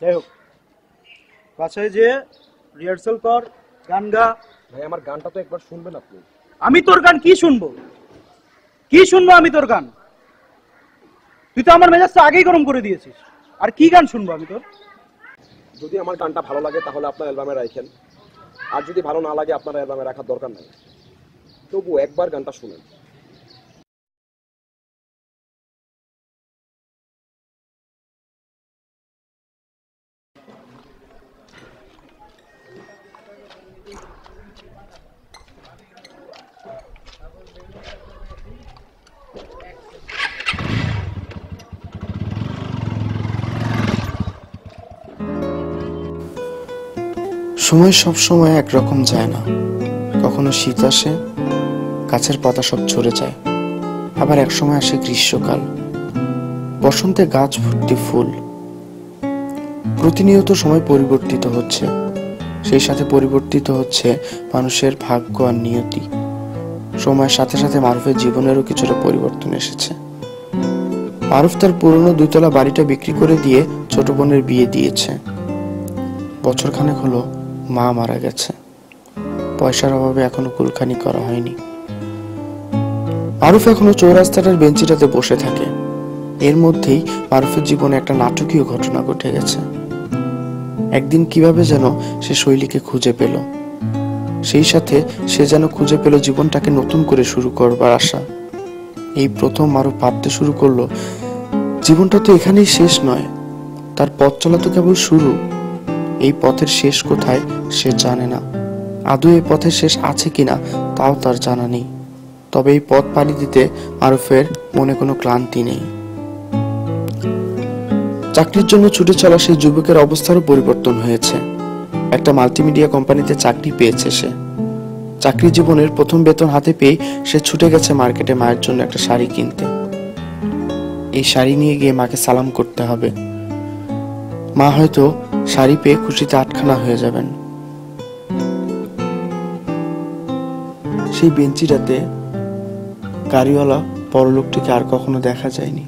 যাই হোক, বাসায় যে রিহার্সাল কর, গান গা। ভাই আমার গানটা তো একবার শুনবেন আপনি। আমি তোর গান কি শুনবো? কি শুনবো আমি তোর গান? তুই তো আমার মেজাজটা আগেই গরম করে দিয়েছিস। আর কি গান শুনবো আমি তোর? যদি আমার গানটা ভালো লাগে তাহলে আপনার অ্যালবামে রাখেন, আর যদি ভালো না লাগে আপনার অ্যালবামে রাখার দরকার নেই। তবু একবার গানটা শুনেন। সময় সব সময় একরকম যায় না। কখনো শীত আসে, গাছের পাতা সব ঝরে যায়। আবার এক সময় আসে গ্রীষ্মকাল, বসন্তে গাছ ভর্তি ফুল। প্রতিনিয়ত সময় পরিবর্তিত হচ্ছে, সেই সাথে পরিবর্তিত হচ্ছে মানুষের ভাগ্য আর নিয়তি। সময়ের সাথে সাথে মারুফের জীবনেরও কিছুটা পরিবর্তন এসেছে। মারুফ তার পুরনো 2 তলা বাড়িটা বিক্রি করে দিয়ে ছোট বোনের বিয়ে দিয়েছে। বছরখানেক হলো মা মারা গেছে, পয়সার অভাবে এখনো কুলখানি করা হয়নি। মারুফ এখনো চৌরাস্তাটার বেঞ্চিটাতে বসে থাকে। এর মধ্যেই মারুফের জীবনে একটা নাটকীয় ঘটনা ঘটে গেছে। একদিন কিভাবে যেন সে শৈলীকে খুঁজে পেল, সেই সাথে সে যেন খুঁজে পেল জীবনটাকে নতুন করে শুরু করবার আশা। এই প্রথম মারুফ ভাবতে শুরু করলো জীবনটা তো এখানেই শেষ নয়, তার পথ চলা তো কেবল শুরু। এই পথের শেষ কোথায় সে জানে না, আদৌ এই পথের শেষ আছে কিনা তাও তার জানা নেই। তবে এই পথ পাড়ি দিতে মারুফের মনে কোনো ক্লান্তি নেই। চাকরির জন্য ছুটে চলা সেই যুবকের অবস্থারও পরিবর্তন হয়েছে। একটা মাল্টিমিডিয়া কোম্পানিতে চাকরি পেয়েছে সে। চাকরি জীবনের প্রথম বেতন হাতে পেয়ে সে ছুটে গেছে মার্কেটে মায়ের জন্য একটা শাড়ি কিনতে। এই শাড়ি নিয়ে গিয়ে মাকে সালাম করতে হবে। মা হয়তো শাড়ি পেয়ে খুশিতে আটখানা হয়ে যাবেন। সেই বেঞ্চিটাতে গাড়িওয়ালা পরলোকটিকে আর কখনো দেখা যায়নি।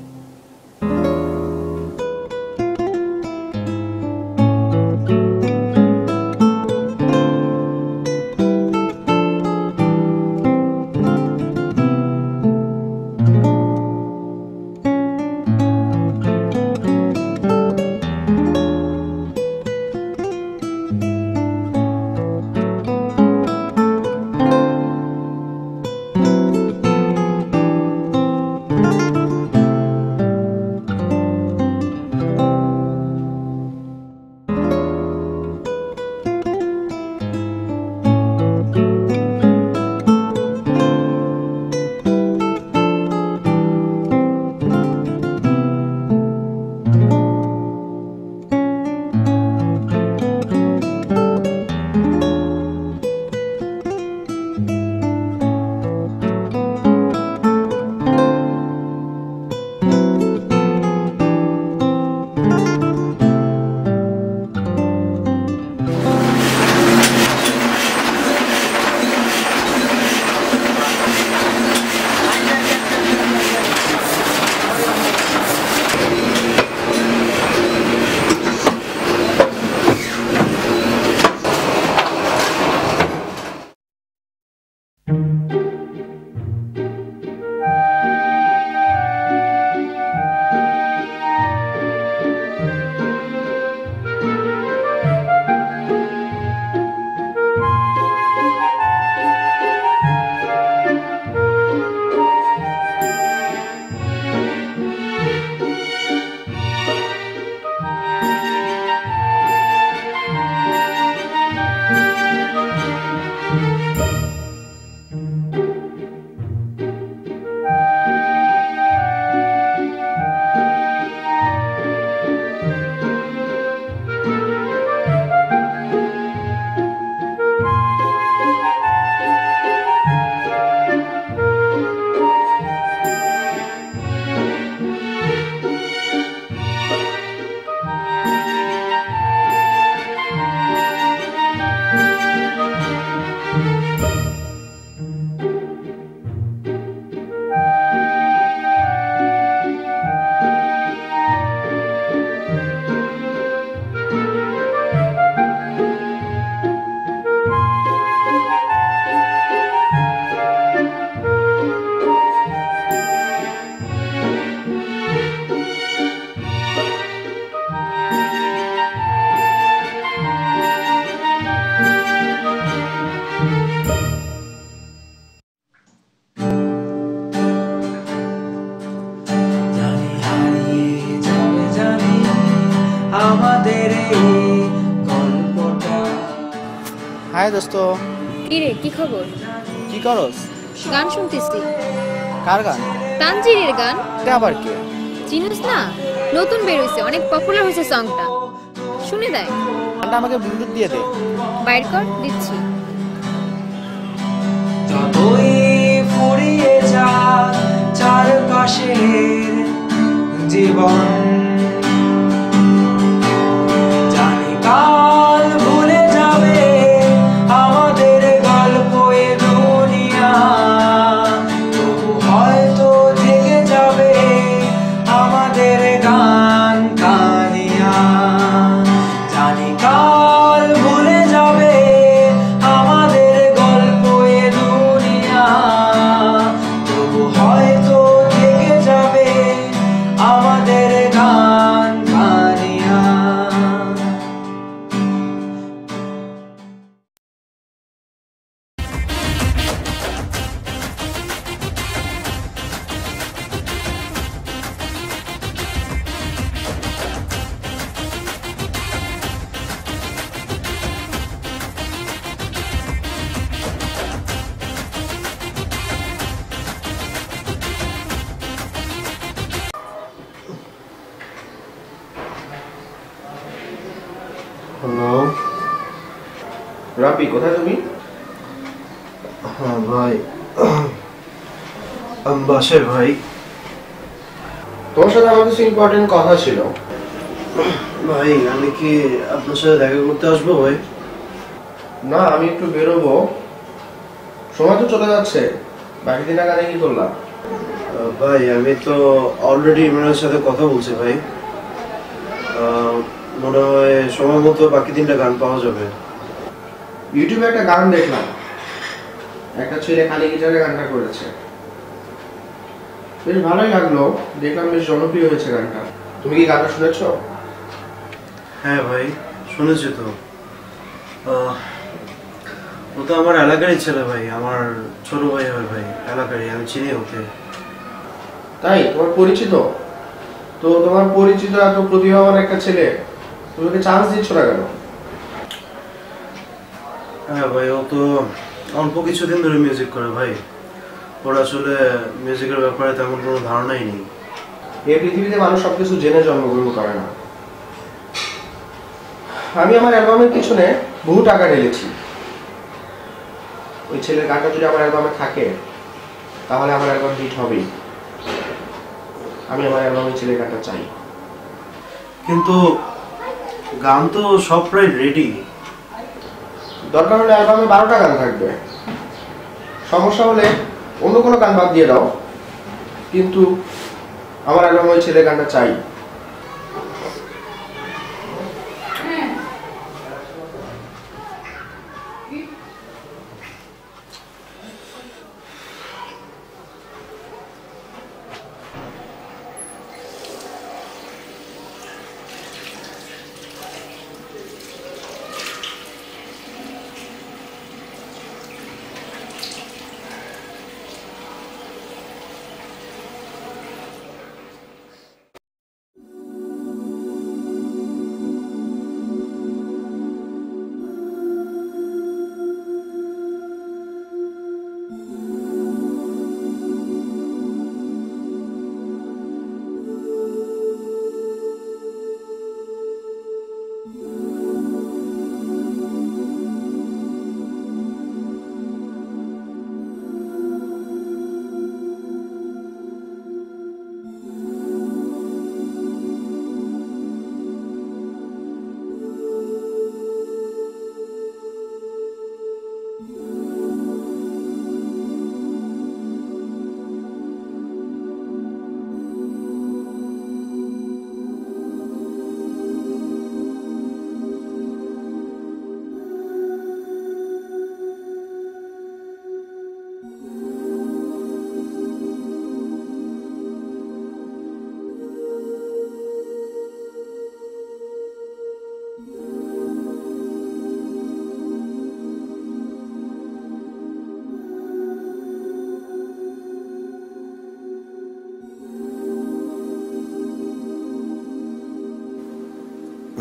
গল্পটা। হাই দোস্ত, কি রে, কি খবর? কি করস? গান শুনতেছি। কার গান? তানজিরের গান। এটা আবার কে? চিনিস না? নতুন বের হইছে, অনেক পপুলার হইছে সংটা। শুনে দেখ। গানটা আমাকে ব্লুটুথ দিয়ে দে। বাইর কর, দিচ্ছি। যতই ফুরিয়ে যাক চারপাশের জীবন, জানি কাল ভুলে যাবে আমাদের গল্প এ দুনিয়া, তবু হয়তো থেকে যাবে আমাদের গান কানিয়া। জানি কাল ভুলে যাবে আমাদের গল্প এ দুনিয়া, তবু হয়তো থেকে যাবে আমাদের গান কানিয়া। হ্যালো রাপি, কোথায় তুমি? হ্যাঁ ভাই, আমি বাসায় ভাই। তোমার সাথে আমার কিছু ইম্পর্টেন্ট কথা ছিল। ভাই আমি কি আপনার সাথে দেখা করতে আসবো ভাই? না, আমি একটু বেরোবো, সময় তো চলে যাচ্ছে। বাকি দিন আগে কি করলাম? ভাই আমি তো অলরেডি ইমরানের সাথে কথা বলছি ভাই। মনে হয় সময় মতো বাকি 3টা গান পাওয়া যাবে। ইউটিউবে একটা গান দেখলাম, একটা ছেলে খালি গিটারে গানটা করেছে, বেশ ভালোই লাগলো। দেখলাম বেশ জনপ্রিয় হয়েছে গানটা। তুমি কি গানটা শুনেছো? হ্যাঁ ভাই, শুনেছি তো। ও তো আমার এলাকারই ছেলে ভাই, আমার ছোট ভাই হয় ভাই, এলাকারই, আমি চিনি ওকে। তাই? তোমার পরিচিত? তো তোমার পরিচিত এত প্রতিভাবান একটা ছেলে, তুমি ওকে চান্স দিচ্ছ না কেন? হ্যাঁ ভাই, ও তো অল্প কিছুদিন ধরে মিউজিক করে ভাই। ওর আসলে মিউজিকের ব্যাপারে তেমন কোনো ধারণাই নেই। এই পৃথিবীতে মানুষ সবকিছু জেনে জন্মগ্রহণ করে না। আমি আমার অ্যালবামের পিছনে বহু টাকা ঢেলেছি। ওই ছেলের গানটা যদি আমার অ্যালবামে থাকে তাহলে আমার অ্যালবাম হিট হবেই। আমি আমার অ্যালবামে ছেলের গানটা চাই। কিন্তু গান তো সব প্রায় রেডি। দরকার হলে অ্যালবামে 12টা গান থাকবে। সমস্যা হলে অন্য কোনো গান বাদ দিয়ে দাও, কিন্তু আমার অ্যালবামে ওই ছেলের গানটা চাই।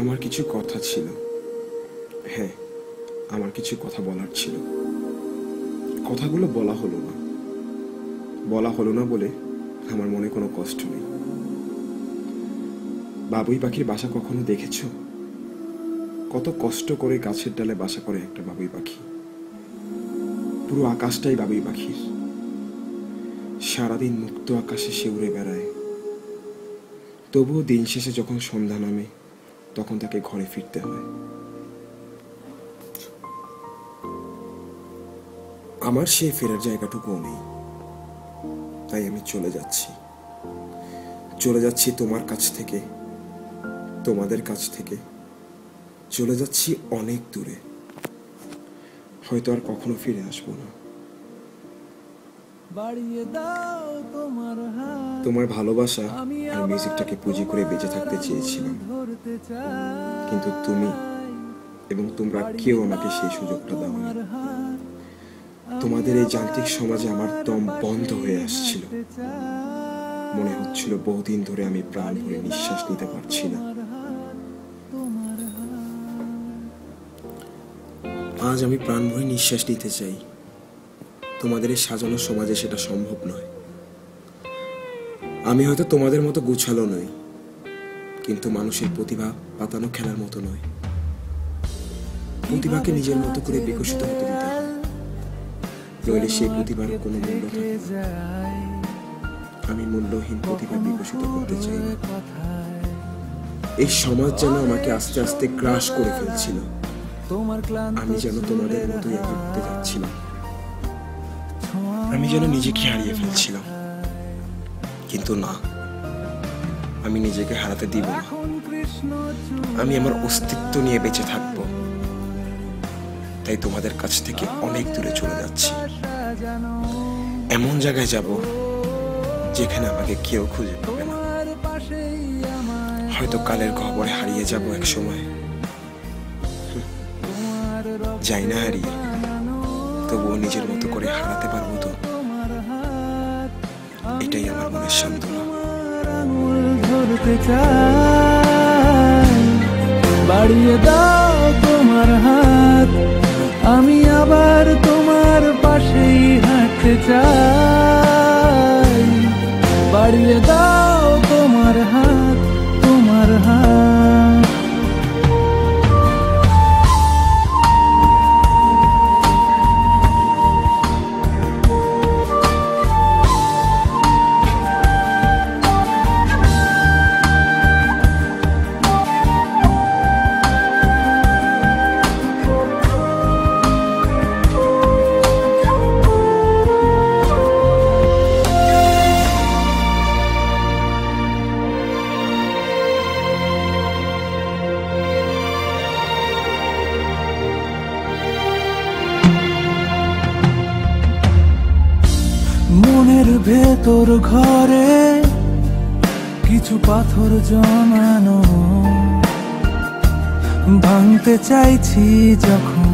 আমার কিছু কথা ছিল, হ্যাঁ আমার কিছু কথা বলার ছিল। কথাগুলো বলা হলো না বলে আমার মনে কোনো কষ্ট নেই। বাবুই পাখির বাসা কখনো দেখেছো? কত কষ্ট করে গাছের ডালে বাসা করে একটা বাবুই পাখি। পুরো আকাশটাই বাবুই পাখির। সারাদিন মুক্ত আকাশে সে উড়ে বেড়ায়। তবুও দিন শেষে যখন সন্ধ্যা নামে তখন তাকে ঘরে ফিরতে হয়। আমার সেই ফেরার জায়গাটুকুও নেই, তাই আমি চলে যাচ্ছি তোমার কাছ থেকে, তোমাদের কাছ থেকে চলে যাচ্ছি অনেক দূরে। হয়তো আর কখনো ফিরে আসবো না। তোমার ভালোবাসা আর মিউজিকটাকে পুঁজি করে বেঁচে থাকতে চেয়েছিলাম, কিন্তু তুমি এবং তোমরা কেউ আমাকে সেই সুযোগটা দাওনি। তোমাদের এই যান্ত্রিক সমাজে আমার দম বন্ধ হয়ে আসছিল। মনে হচ্ছিল বহুদিন ধরে আমি প্রাণ ভরে নিঃশ্বাস নিতে পারছি না। আজ আমি প্রাণ ভরে নিঃশ্বাস নিতে চাই। তোমাদের এই সাজানো সমাজে সেটা সম্ভব নয়। আমি হয়তো তোমাদের মতো গুছালো নই, কিন্তু মানুষের প্রতিভা পাতানো খেলার মতো নয়। প্রতিভাকে নিজের মতো করে বিকশিত হতে দিতে হয়, নইলে সেই প্রতিভার কোনো মূল্য থাকে না। আমি মূল্যহীন প্রতিভা বিকশিত করতে চাই না। এই সমাজ যেন আমাকে আস্তে আস্তে গ্রাস করে ফেলছিল। আমি যেন তোমাদের মতোই এগোতে যাচ্ছিলাম। আমি যেন নিজেকে হারিয়ে ফেলছিলাম, কিন্তু না, আমি নিজেকে হারাতে দিব না। আমি আমার অস্তিত্ব নিয়ে বেঁচে থাকবো। তাই তোমাদের কাছ থেকে অনেক দূরে চলে যাচ্ছি। এমন জায়গায় যাব যেখানে আমাকে কেউ খুঁজে পাবে না। হয়তো কালের গহ্বরে হারিয়ে যাব এক সময়। যাই না হারিয়ে, তবুও নিজের মতো করে হারাতে পারবো তো। এটাই আমার মনের সান্ত্বনা। বাড়িয়ে দাও তোমার হাত, আমি আবার তোমার পাশেই হাঁটতে চাই। বাড়িয়ে দাও তোমার হাত, তোমার হাত। মনের ভেতর ঘরে কিছু পাথর জমানো, ভাঙতে চাইছি যখন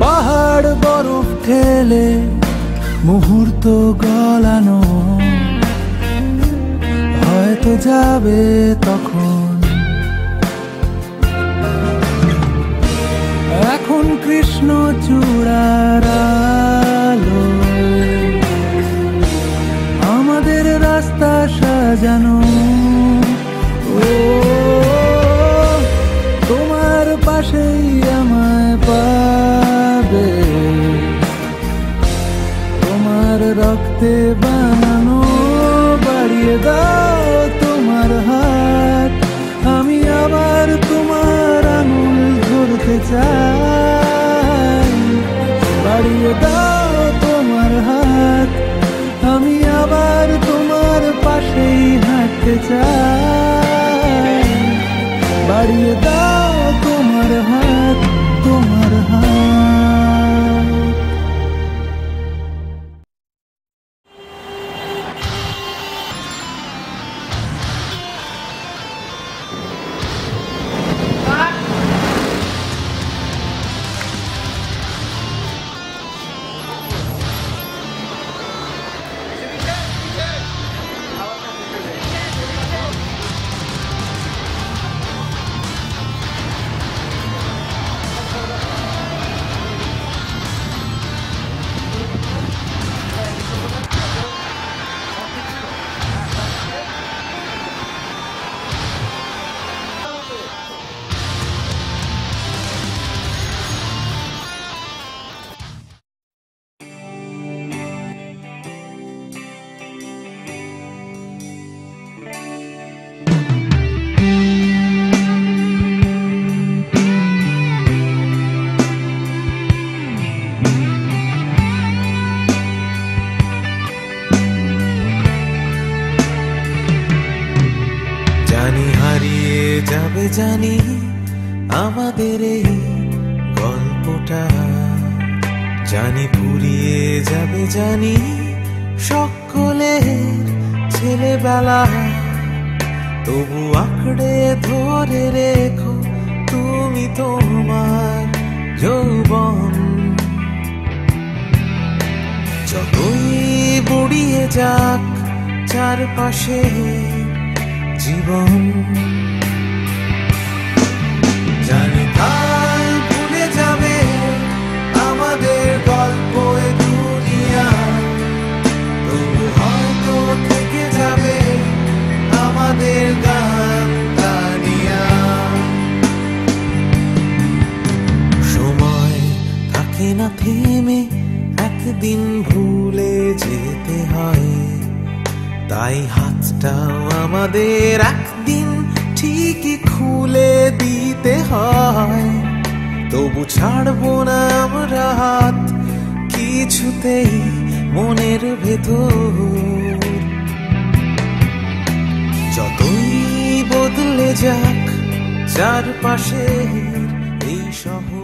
পাহাড় বরফ ঠেলে মুহূর্ত গলানো। হয়তো যাবে তখন, এখন কৃষ্ণ চূড়ার আলো আমাদের রাস্তা সাজানো। ও তোমার পাশেই আমায় পাবে, তোমার রক্তে বানানো। বাড়িয়ে দাও তোমার হাত, আমি আবার তোমার আঙুল ধরতে চাই। বাড়িয়ে দাও তোমার হাত, আমি আবার তোমার পাশেই হাঁটতে চাই। বাড়িয়ে দাও তোমার হাত, তোমার হাত। জানি আমাদের এই গল্পটা, জানি ফুরিয়ে যাবে জানি সকলের ছেলেবেলা, তবু আঁকড়ে ধরে রেখো তুমি তোমার যৌবন। যতই বুড়িয়ে যাক চারপাশে জীবন, জানি কাল ভুলে যাবে আমাদের গল্প এ দুনিয়া, তবু হয়তো থেকে যাবে আমাদের গান গানিয়া। সময় থাকে না থেমে, একদিন ভুলে যেতে হয়, তাই হাতটাও আমাদের একদিন ঠিকই খুলে দিতে হয়। তবু ছাড়বো না আমরা হাত কিছুতেই মনের ভেতর, যতই বদলে যাক চারপাশের এই শহর।